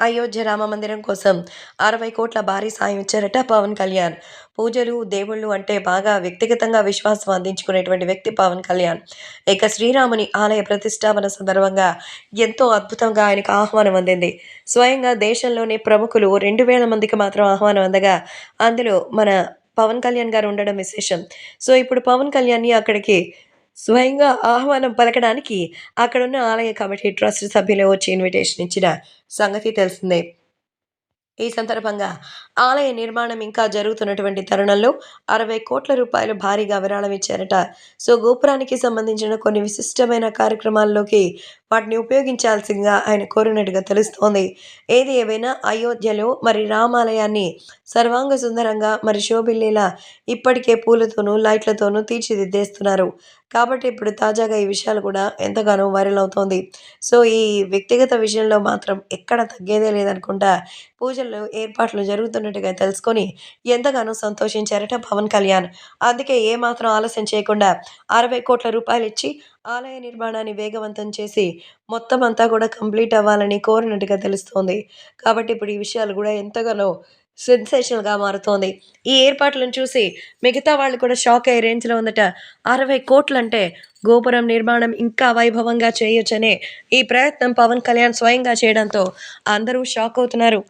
అయోధ్య రామ మందిరం కోసం 60 కోట్ల భారీ సాయం ఇచ్చారట పవన్ కళ్యాణ్. పూజలు, దేవుళ్ళు అంటే బాగా వ్యక్తిగతంగా విశ్వాసం అందించుకునేటువంటి వ్యక్తి పవన్ కళ్యాణ్. ఇక శ్రీరాముని ఆలయ ప్రతిష్టాపన సందర్భంగా ఎంతో అద్భుతంగా ఆయనకు ఆహ్వానం అందింది. స్వయంగా దేశంలోని ప్రముఖులు 2000 మందికి మాత్రం ఆహ్వానం అందగా, అందులో మన పవన్ కళ్యాణ్ గారు ఉండడం విశేషం. సో, ఇప్పుడు పవన్ కళ్యాణ్‌ని అక్కడికి స్వయంగా ఆహ్వానం పలకడానికి అక్కడున్న ఆలయ కమిటీ ట్రస్ట్ సభ్యులే వచ్చి ఇన్విటేషన్ ఇచ్చిన సంగతి తెలిసిందే. ఈ సందర్భంగా ఆలయ నిర్మాణం ఇంకా జరుగుతున్నటువంటి తరుణంలో 60 కోట్ల రూపాయలు భారీగా విరాళం ఇచ్చారట. సో, గోపురానికి సంబంధించిన కొన్ని విశిష్టమైన కార్యక్రమాల్లోకి వాటిని ఉపయోగించాల్సిందిగా ఆయన కోరినట్టుగా తెలుస్తోంది. ఏది ఏవైనా అయోధ్యలో మరి రామాలయాన్ని సర్వాంగ సుందరంగా మరి శోభిల్లేలా ఇప్పటికే పూలతోనూ, లైట్లతోనూ తీర్చిదిద్దేస్తున్నారు. కాబట్టి ఇప్పుడు తాజాగా ఈ విషయాలు కూడా ఎంతగానో వైరల్ అవుతోంది. సో, ఈ వ్యక్తిగత విషయంలో మాత్రం ఎక్కడ తగ్గేదే లేదనుకుంటా పూజలు ఏర్పాట్లు జరుగుతున్నట్టుగా తెలుసుకొని ఎంతగానో సంతోషించారట పవన్ కళ్యాణ్. అందుకే ఏమాత్రం ఆలస్యం చేయకుండా 60 కోట్ల రూపాయలిచ్చి ఆలయ నిర్మాణాన్ని వేగవంతం చేసి మొత్తం అంతా కూడా కంప్లీట్ అవ్వాలని కోరినట్టుగా తెలుస్తోంది. కాబట్టి ఇప్పుడు ఈ విషయాలు కూడా ఎంతగానో సెన్సేషనల్‌గా మారుతోంది. ఈ ఏర్పాట్లను చూసి మిగతా వాళ్ళు కూడా షాక్ అయ్యే రేంజ్‌లో ఉందట. 60 కోట్లు అంటే గోపురం నిర్మాణం ఇంకా వైభవంగా చేయొచ్చనే ఈ ప్రయత్నం పవన్ కళ్యాణ్ స్వయంగా చేయడంతో అందరూ షాక్ అవుతున్నారు.